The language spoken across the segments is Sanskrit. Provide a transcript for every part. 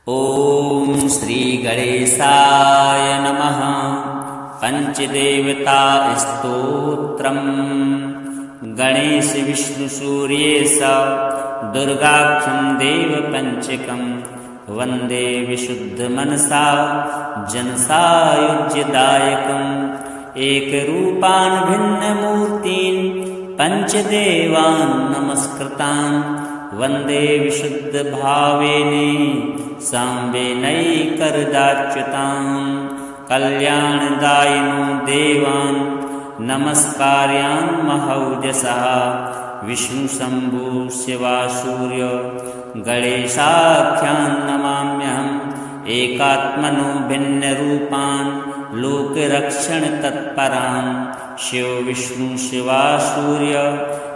ॐ श्री गणेशाय नमः। पंचदेवता स्तोत्रम्। गणेश विष्णु सूर्येश दुर्गाख्यं देव पंचकम् वंदे विशुद्ध मनसा जनसायुज्यदायकम्। एकरूपान् भिन्नमूर्तीन् पंचदेवान् नमस्कृतान् वंदे विशुद्ध भावेने साम्बेनैकरदाच्युतान्। कल्याणदायिनो देवान् नमस्कार्यान् महौजसः विष्णु शंभु शिवा सूर्य गणेशाख्यान् नमाम्यहम्। एकात्मनो भिन्नरूपान् लोकरक्षण तत्परान् शिव विष्णु शिवा सूर्य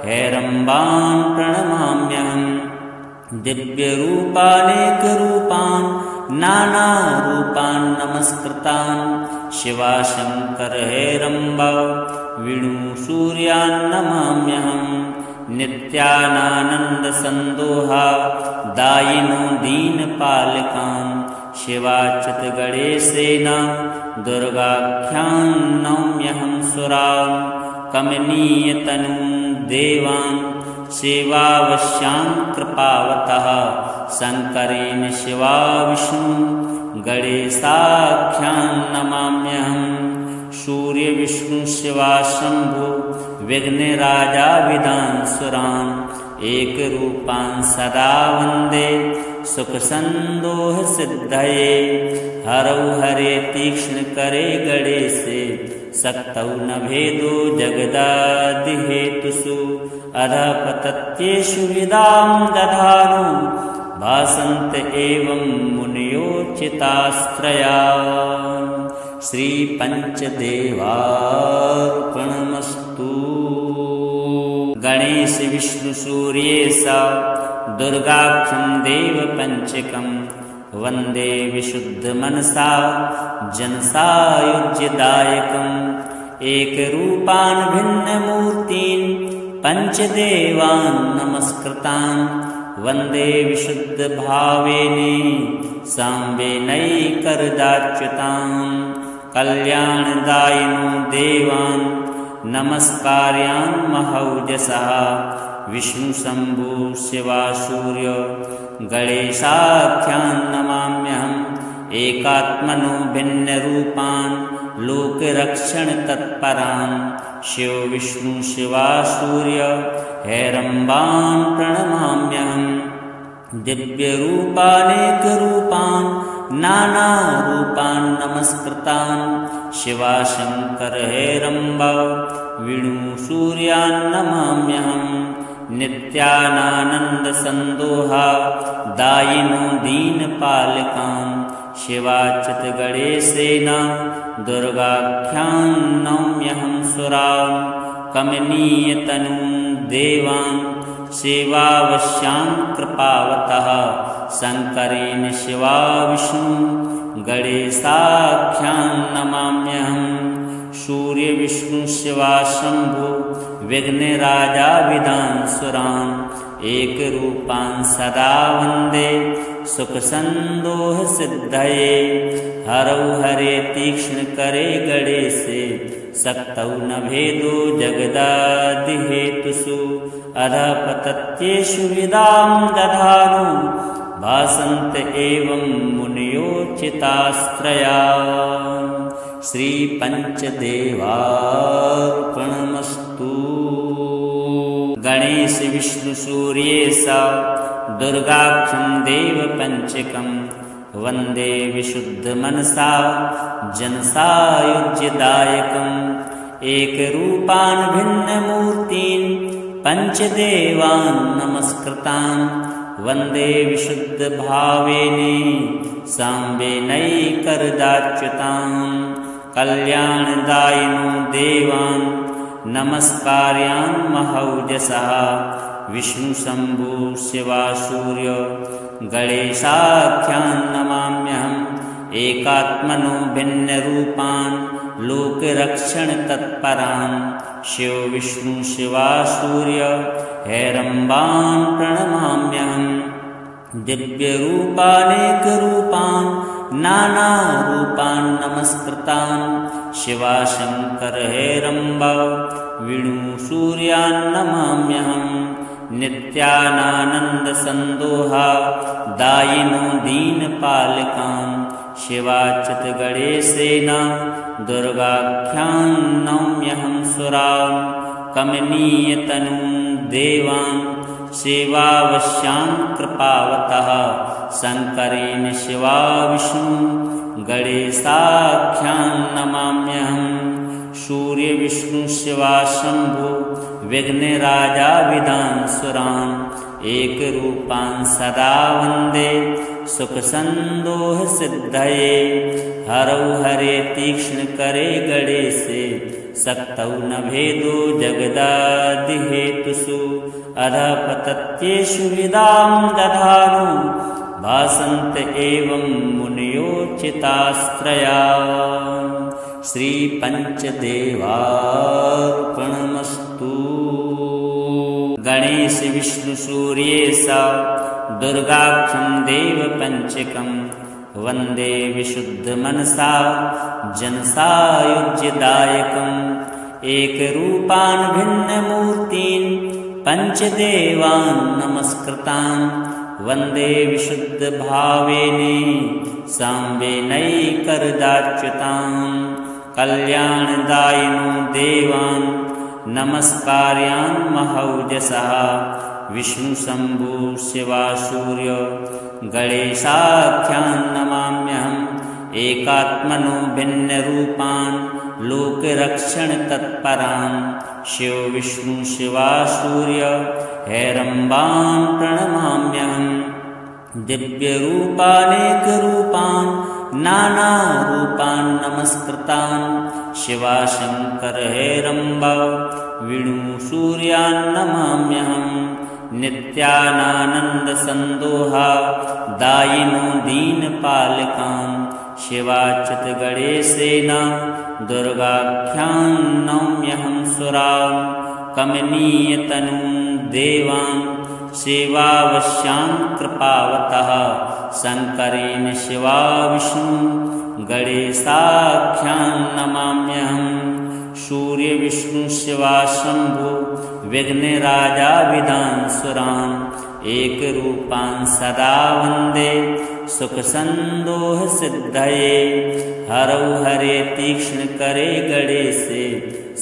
हैरम्बान् प्रणमाम्यहम्। दिव्यरूपानेकरूपान् नानारूपान् नमस्कृतान् शिवा शंकर हैरम्बा विष्णु सूर्यान् नमाम्यहम्। नित्यानंद संदोहा दायिनो दीनपालकान् शिवाच्युत गणेशेन दुर्गाख्यान् नौम्यहं सुरान्। कमनीयतनुं देवान् सेवावश्यान् कृपावतः शंकरेण शिवा विष्णु गणेशाख्यान् नमाम्यहम्। सूर्य विष्णु शिवा शंभु विघ्नराजा विदांसुरान् एकरूपान् सदा वन्दे सुखसन्दोह सिद्धये। हरौ हरे तीक्ष्ण करे गणेशे सक्तौ न भेदो जगदादिहेतुषु। अधः पतत्येषु विदां दधानो भासन्त एवं मुनयोचितास्त्रया। श्री पंचदेवार्पणमस्तु। गणेश विष्णु सूर्येश दुर्गाख्यं देव पंचकम् वंदे विशुद्ध मनसा जनसायुज्यदायकम्। एकरूपान् भिन्नमूर्तीन् पंचदेवान् नमस्कृतान् वंदे विशुद्ध भावेने साम्बेनैकरदाच्युतान्। कल्याणदायिनो देवान् नमस्कार्यान् महौजसः विष्णु शंभु शिवा सूर्य गणेशाख्यान् नमाम्यहम्। एकात्मनो भिन्नरूपान् लोकरक्षण तत्परान् शिव विष्णु शिवा सूर्य हैरम्बान् प्रणमाम्यहम्। दिव्यरूपानेकरूपान् नानारूपान् नमस्कृतान् शिवा शंकर हैरम्बा विष्णु सूर्यान् नमाम्यहम्। नित्यानंद संदोहा दायिनो दीनपालकान् शिवाच्युत गणेशेन दुर्गाख्यान् नौम्यहं सुरान्। कमनीयतनुं देवान् सेवावश्यान् कृपावतः शंकरेण शिवा विष्णु गणेशाख्यान् नमाम्यहम्। सूर्य विष्णु शिवा शंभु विघ्नराजा विदांसुरान् एकरूपान् सदा वन्दे सुखसन्दोह सिद्धये। हरौ हरे तीक्ष्ण करे गणेशे सक्तौ न भेदो जगदादिहेतुषु। अधः पतत्येषु विदां दधानो भासन्त एवं मुनयोचितास्त्रया। श्री पंचदेवार्पणमस्तु। गणेश विष्णु सूर्येश दुर्गाख्यं देव पंचकम् वंदे विशुद्ध मनसा जनसायुज्यदायकम्। एकरूपान् भिन्नमूर्तीन् पंचदेवान् नमस्कृतान् वंदे विशुद्ध भावेने साम्बेनैकरदाच्युतान्। कल्याणदायिनो देवान् नमस्कार्यान् महौजसः विष्णु शंभु शिवा सूर्य गणेशाख्यान् नमाम्यहम्। एकात्मनो भिन्नरूपान् लोकरक्षण तत्परान् शिव विष्णु शिवा सूर्य हैरम्बान् प्रणमाम्यहम्। दिव्यरूपानेकरूपान् नानारूपान् नमस्कृतान् शिवाशङ्करहेरम्ब विष्णुसूर्यान् नमाम्यहम् नित्यानानन्दसन्दोहा दायिनो दीनपालकान् शिवाच्युत गणेशेन दुर्गाख्यान् नौम्यहं सुरान् कमनीयतनुं देवान् सेवावश्यान् कृपावतः शङ्करेण शिवा विष्णु गणेशाख्यान् नमाम्यहम् सूर्यविष्णु शिवा शम्भो विघ्नराजाविदान् सुरान् एकरूपान् सदा वन्दे सुखसन्दोहसिद्धये हरौ हरे तीक्ष्णकरे गणेशे सक्तौ न भेदो जगदादिहेतुषु अधः पतत्येषु विदां दधानो भासन्त एवं मुनयोचितास्त्रया श्रीपञ्चदेवार्पणमस्तु। गणेश विष्णु सूर्येश दुर्गाख्यं देवपञ्चकं वन्दे विशुद्धमनसा जनसायुज्यदायकम् एकरूपान् भिन्नमूर्तीन् पञ्चदेवान् नमस्कृतान् वन्दे विशुद्धभावेन साम्बेनैकरदाच्युतान् कल्याणदायिनो देवान् नमस्कार्यान् महौजसः विष्णुशम्भु शिवा सूर्य गणेशाख्यान् नमाम्यहम् एकात्मनो भिन्नरूपान् लोकरक्षणतत्परान् शिव विष्णु शिवा सूर्य हेरम्बान् प्रणमाम्यहम् दिव्यरूपानेकरूपान् नानारूपान् नमस्कृतान् शिवाशङ्करहेरम्ब विष्णुसूर्यान् नमाम्यहम् नित्यानानन्दसन्दोहा दायिनो दीनपालकान् शिवाच्युत गणेशेन दुर्गाख्यान् नौम्यहं सुरान् कमनीयतनुं देवान् सेवावश्यान् कृपावतः शङ्करेण शिवा विष्णु गणेशाख्यान् नमाम्यहम् सूर्यविष्णु शिवा शम्भो विघ्नराजाविदान् सुरान् एकरूपान् सदा वन्दे सुखसन्दोहसिद्धये हरौ हरे तीक्ष्णकरे गणेशे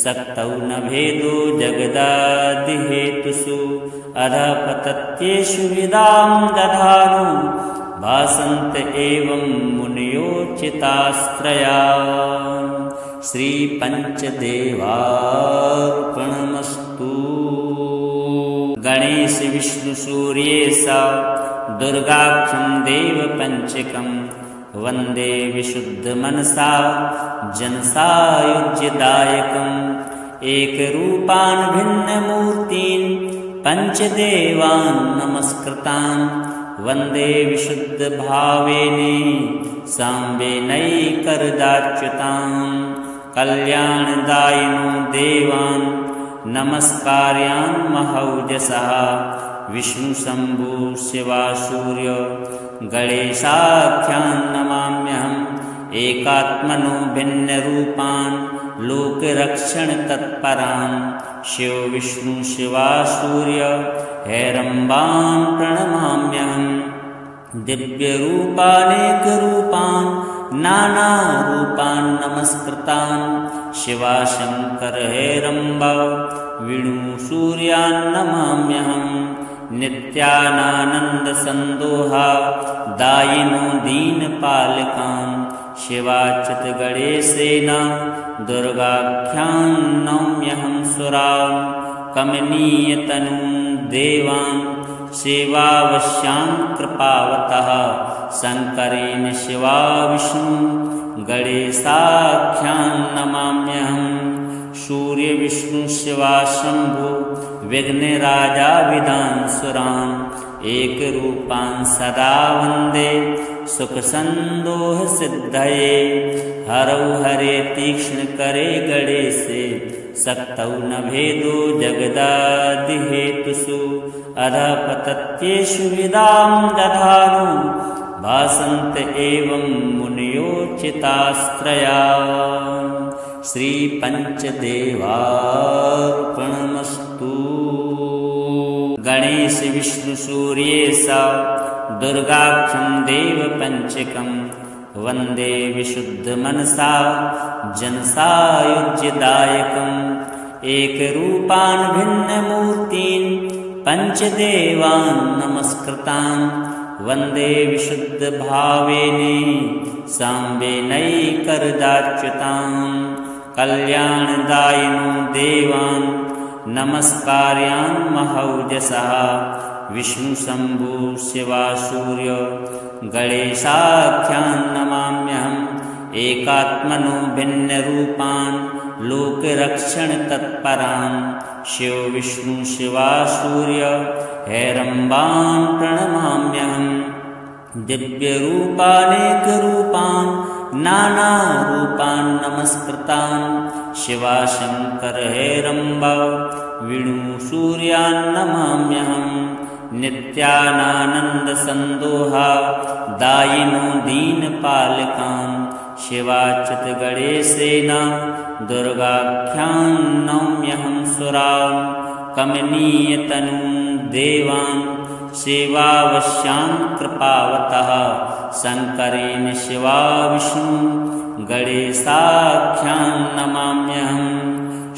सक्तौ न भेदो जगदादिहेतुषु अधः पतत्येषु विदां दधानो भासन्त एवं मुनयोचितास्त्रया श्रीपञ्चदेवार्पणमस्तु। गणेश विष्णु सूर्येश दुर्गाख्यं देवपञ्चकं वन्दे विशुद्धमनसा जनसायुज्यदायकम् एकरूपान् भिन्नमूर्तीन् पञ्चदेवान् नमस्कृतान् वन्दे विशुद्धभावेन साम्बेनैकरदाच्युतान् कल्याणदायिनो देवान् नमस्कार्यान् महौजसः विष्णुशम्भु शिवा सूर्य गणेशाख्यान् नमाम्यहम् एकात्मनो भिन्नरूपान् लोकरक्षणतत्परान् शिव विष्णु शिवा सूर्य हेरम्बान् प्रणमाम्यहम् दिव्यरूपानेकरूपान् नानारूपान् नमस्कृतान् शिवाशङ्करहेरम्ब विष्णुसूर्यान् नमाम्यहम् नित्यानानन्दसन्दोहा दायिनो दीनपालकान् शिवाच्युत गणेशेन दुर्गाख्यान् नौम्यहं सुरान् कमनीयतनुं देवान् सेवावश्यान् कृपावतः शङ्करेण शिवा विष्णु गणेशाख्यान् नमाम्यहम् सूर्यविष्णु शिवा शम्भो विघ्नराजाविदान् सुरान् एकरूपान् सदा वन्दे सुख संदोह सिद्धये हरौ हरे तीक्ष्ण करे गणेशे सक्तौ न भेदो जगदादि हेतुषु अधः पतत्येषु विदां दधानु भासन्त एवं मुनयोचितास्त्रया श्री पंचदेवार्पणमस्तु। गणेश विष्णु सूर्येश दुर्गाख्यं देव पंचकं वंदे विशुद्ध मनसा जनसायुज्यदायकम् एकरूपान् भिन्नमूर्तीन् पंचदेवान् नमस्कृतान् वंदे विशुद्ध भावेने साम्बेनैकरदाच्युतान् कल्याणदायिनो देवान् नमस्कार्यान् महौजसः विष्णु शंभु शिवासूर्य गणेशाख्यान् नमाम्यहम् एकात्मनो भिन्नरूपान् लोकरक्षण तत्परान् शिव विष्णु शिवासूर्य हैरम्बान् प्रणमाम्यहम् दिव्यरूपानेकरूपान् नानारूपान् नमस्कृतान् शिवाशंकर हैरम्ब विष्णुसूर्यान् नमाम्यहम् नित्यानन्दसन्दोहा दायिनो दीनपालकान् शिवाच्युत गणेशेन दुर्गाख्यान् नौम्यहं सुरान् कमनीयतनुं देवान् सेवावश्यान् कृपावतः शङ्करेण शिवा विष्णु गणेशाख्यान् नमाम्यहम्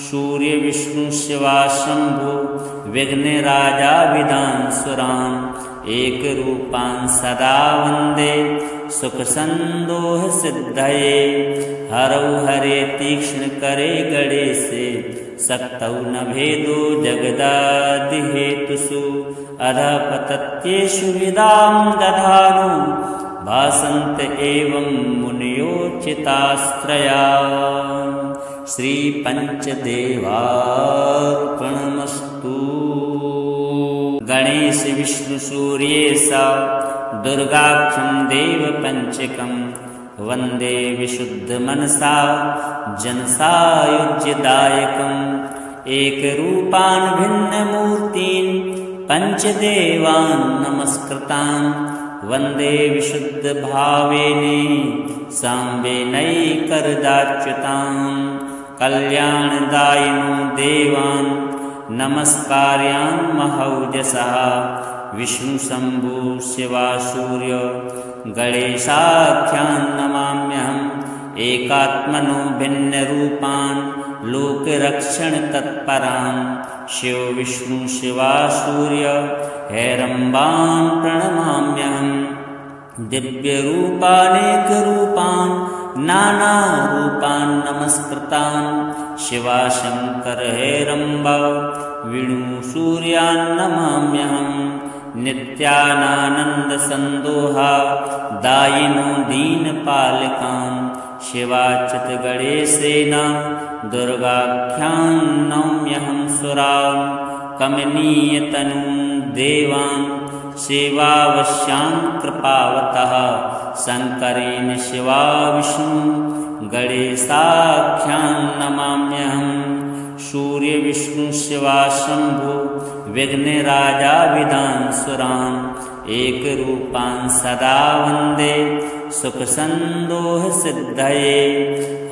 सूर्य विष्णु शिवा शंभु विघ्नराजाभिधान् सुरान् एकरूपान् सदा वन्दे सुख संदोह सिद्धये हरौ हरे तीक्ष्ण करे गणेशे सक्तौ न भेदो जगदादि हेतुषु अधः पतत्येषु विदां दधानु भासन्त एवं मुनयोचितास्त्रया श्री पंचदेवार्पणमस्तु। गणेश विष्णु सूर्येश दुर्गाख्यं देव पंचकं वंदे विशुद्ध मनसा जनसायुज्यदायकम् एकरूपान् भिन्नमूर्तीन् पंचदेवान् नमस्कृतान् वंदे विशुद्ध भावेने साम्बेनैकरदाच्युतान् कल्याणदायिनो देवान् नमस्कार्यान् महौजसः विष्णु शंभु शिवासूर्य गणेशाख्यान् नमाम्यहम् एकात्मनो भिन्नरूपान् लोकरक्षण तत्परान् शिव विष्णु शिवासूर्य हैरम्बान् प्रणमाम्यहम् दिव्यरूपानेकरूपान् नानारूपान् नमस्कृतान् शिवाशंकर हैरम्ब विष्णुसूर्यान् नमाम्यहम् नित्यानन्दसन्दोहा दायिनो दीनपालकान् शिवाच्युत गणेशेन दुर्गाख्यान् नौम्यहं सुरान् कमनीयतनुं देवान् सेवावश्यान् कृपावतः शङ्करेण शिवा विष्णु गणेशाख्यान् नमाम्यहम् सूर्य विष्णु शिवा शंभु विघ्नराजाभिधान् सुरान् एकरूपान् सदा वन्दे सुख संदोह सिद्धये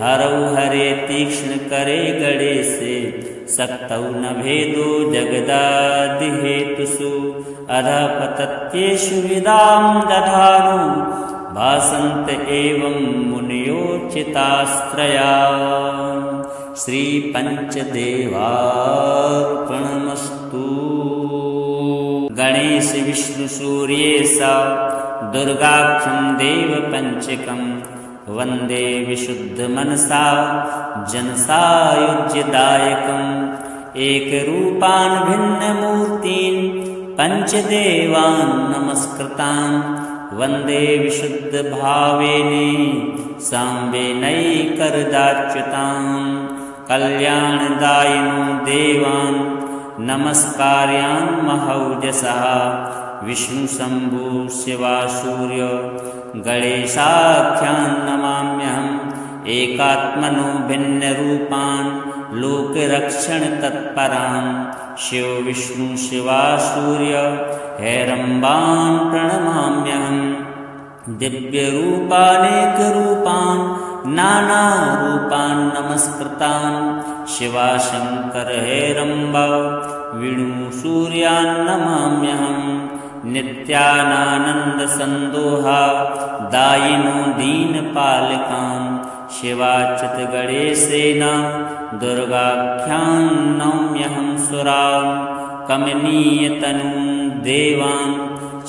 हरौ हरे तीक्ष्ण करे गणेशे सक्तौ न भेदो जगदादि हेतुषु अधः पतत्येषु विदां दधानु भासन्त एवं मुनयोचितास्त्रया श्री पंचदेवार्पणमस्तु। गणेश विष्णु सूर्येश दुर्गाख्यं देव पंचकं वंदे विशुद्ध मनसा जनसायुज्यदायकम् एकरूपान् भिन्नमूर्तीन् पंचदेवान् नमस्कृतान् वंदे विशुद्ध भावेने साम्बेनैकरदाच्युतान् कल्याणदायिनो देवान् नमस्कार्यान् महौजसः विष्णुशम्भु शिवासूर्य गणेशाख्यान् नमाम्यहम् एकात्मनो भिन्नरूपान् लोकरक्षणतत्परान् शिव विष्णु शिवासूर्य हैरम्बान् प्रणमाम्यहम् दिव्यरूपानेकरूपान् नानारूपान् नमस्कृतान् शिवाशङ्कर हैरम्ब विष्णुसूर्यान् नमाम्यहम् नित्यानानन्दसन्दोहा दायिनो दीनपालकान् शिवाच्युत गणेशेन दुर्गाख्यान् नौम्यहं सुरान् कमनीयतनुं देवान्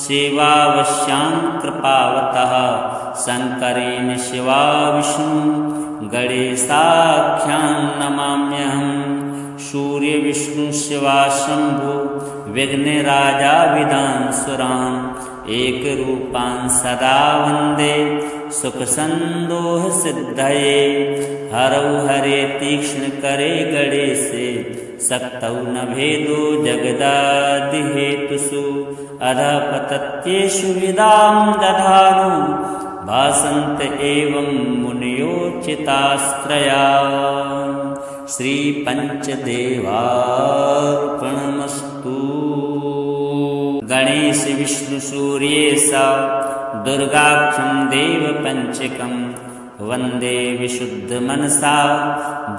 सेवावश्यान् कृपावतः शङ्करेण शिवा विष्णु गणेशाख्यान् नमाम्यहम् सूर्य विष्णु शिवा शम्भु विघ्नराजाविदान् सुरान् एकरूपान् सदा वन्दे सुखसन्दोहसिद्धये हरौ हरे तीक्ष्णकरे गणेशे शक्तौ न भेदो जगदादिहेतुषु अधः पतत्येषु विदां दधानो भासन्त एवं मुनयोचितास्त्रया श्रीपञ्चदेवार्पणमस्तु। गणेश विष्णु सूर्येश दुर्गाख्यं देवपञ्चकं वन्दे विशुद्धमनसा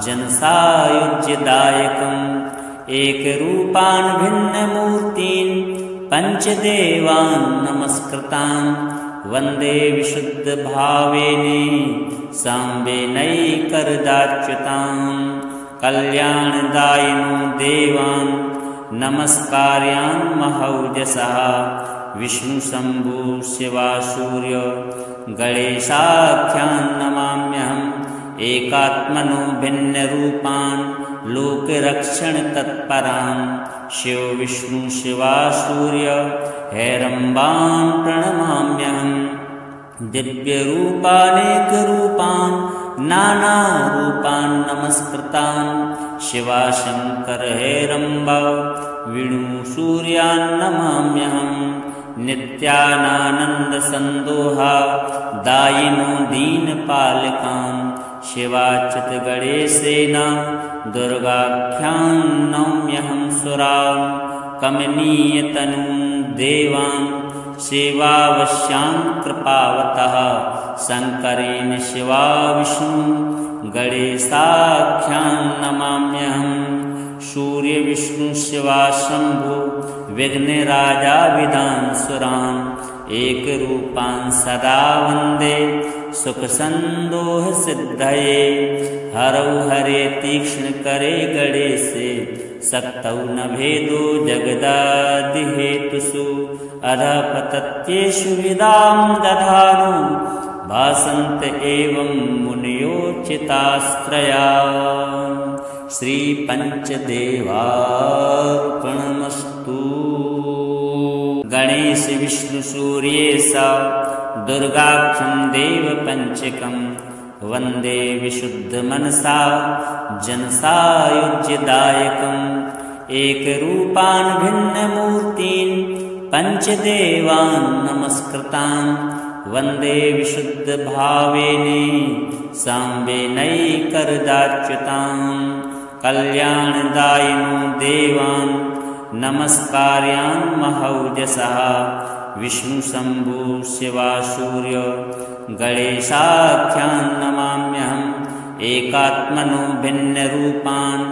जनसायुज्यदायकम् एकरूपान् भिन्नमूर्तीन् पञ्चदेवान् नमस्कृतान् वन्दे विशुद्धभावेन साम्बेनैकरदाच्युतान् कल्याणदायिनो देवान् नमस्कार्यान् महौजसः विष्णुशम्भु शिवासूर्य गणेशाख्यान् नमाम्यहम् एकात्मनो भिन्नरूपान् लोकरक्षणतत्परान् शिव विष्णु शिवासूर्य हैरम्बान् प्रणमाम्यहम् दिव्यरूपानेकरूपान् नानारूपान् नमस्कृतान् शिवाशङ्कर हैरम्ब विष्णुसूर्यान् नमाम्यहम् नित्यानानन्दसन्दोहा दायिनो दीनपालकान् शिवाच्युत गणेशेन दुर्गाख्यान् नौम्यहं सुरान् कमनीयतनुं देवान् सेवावश्यान् कृपावतः शङ्करेण शिवा विष्णु गणेशाख्यान् नमाम्यहम् सूर्य विष्णु शिवा शम्भु विघ्नराजाविदान् सुरान् एकरूपान् सदा वन्दे सुखसन्दोहसिद्धये हरौ हरे तीक्ष्णकरे गणेशे शक्तौ न भेदो जगदादिहेतुषु अधः पतत्येषु विदां दधानो भासन्त एवं मुनयोचितास्त्रया श्रीपञ्चदेवार्पणमस्तु। गणेश विष्णु सूर्येश दुर्गाख्यं देवपञ्चकं वन्दे विशुद्धमनसा जनसायुज्यदायकम् एकरूपान् भिन्नमूर्तीन् पञ्चदेवान् नमस्कृतान् वन्दे विशुद्धभावेन साम्बेनैकरदाच्युतान् कल्याणदायिनो देवान् नमस्कार्यान् महौजसः विष्णुशम्भु शिवासूर्य गणेशाख्यान् नमाम्यहम् एकात्मनो भिन्नरूपान्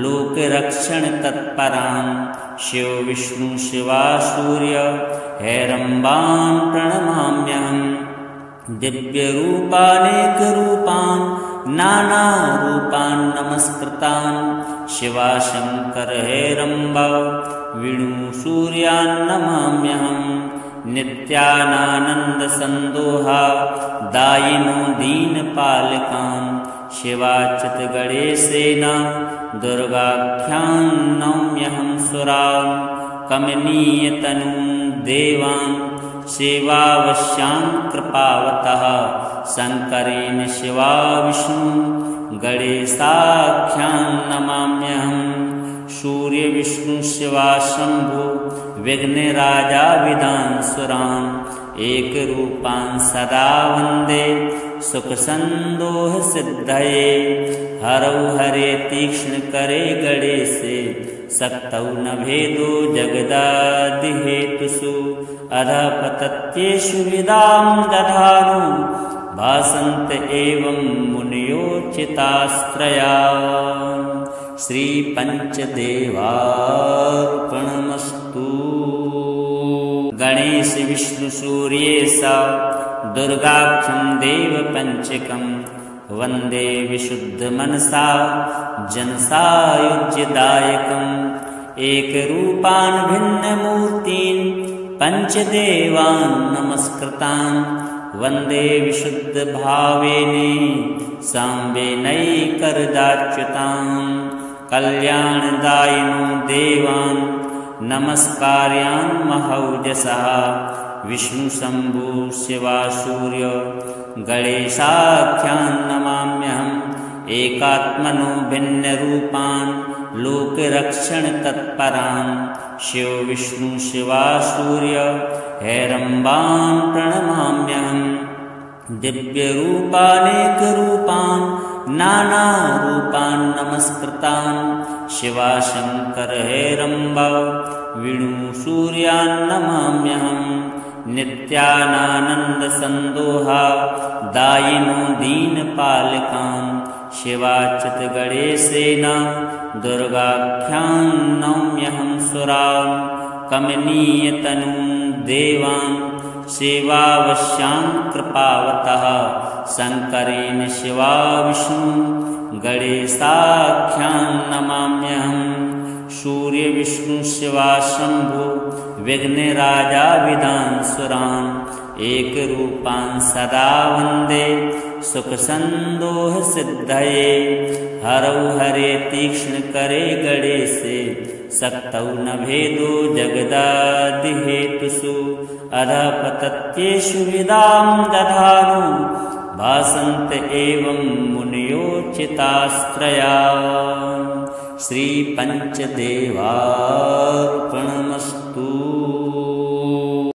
लोकरक्षणतत्परान् शिव विष्णु शिवासूर्य हैरम्बान् प्रणमाम्यहम् दिव्यरूपानेकरूपान् नानारूपान् नमस्कृतान् शिवाशङ्कर हैरम्ब विष्णुसूर्यान् नमाम्यहम् नित्यानानन्दसन्दोहा दायिनो दीनपालकान् शिवाच्युत गणेशेन दुर्गाख्यान् नौम्यहं सुरान् कमनीयतनुं देवान् सेवावश्यान् कृपावतः शङ्करेण शिवा विष्णु गणेशाख्यान् नमाम्यहम् सूर्य विष्णु शिवा शम्भु विघ्नराजाविदांसुरान् एकरूपान् सदा वन्दे सुखसन्दोहसिद्धये हरौ हरे तीक्ष्णकरे गणेशे शक्तौ न भेदो जगदादिहेतुषु अधः पतत्येषु विदां दधानो भासन्त एवं मुनयोचितास्त्रया श्रीपञ्चदेवार्पणमस्तु। गणेश विष्णु सूर्येश दुर्गाख्यं देवपञ्चकं वन्दे विशुद्धमनसा जनसायुज्यदायकम् एकरूपान् भिन्नमूर्तीन् पञ्चदेवान् नमस्कृतान् वन्दे विशुद्धभावेने साम्बेनैकरदाच्युतान् कल्याणदायिनो देवान् नमस्कार्यान् महौजसः विष्णुशम्भु शिवासूर्य गणेशाख्यान् नमाम्यहम् एकात्मनो भिन्नरूपान् लोकरक्षणतत्परान् शिव विष्णु शिवासूर्य हैरम्बान् प्रणमाम्यहम् दिव्यरूपानेकरूपान् नानारूपान् नमस्कृतान् शिवाशङ्कर हैरम्बा विष्णुसूर्यान् नमाम्यहम् नित्यानानन्दसन्दोहा दायिनो दीनपालकान् शिवाच्युत गणेशेन दुर्गाख्यान् नौम्यहं सुरान् कमनीयतनुं देवान् सेवावश्यान् कृपावतः शङ्करेण शिवा विष्णु गणेशाख्यान् नमाम्यहम् सूर्य विष्णु शिवा शम्भु विघ्नराजाविदांसुरान् एकरूपान् सदा वन्दे सुखसन्दोहसिद्धये हरौ हरे तीक्ष्णकरे गणेशे शक्तौ न भेदो जगदादिहेतुषु अधः पतत्येषु विदां दधानो भासन्त एवं मुनयोचितास्त्रया श्रीपञ्चदेवा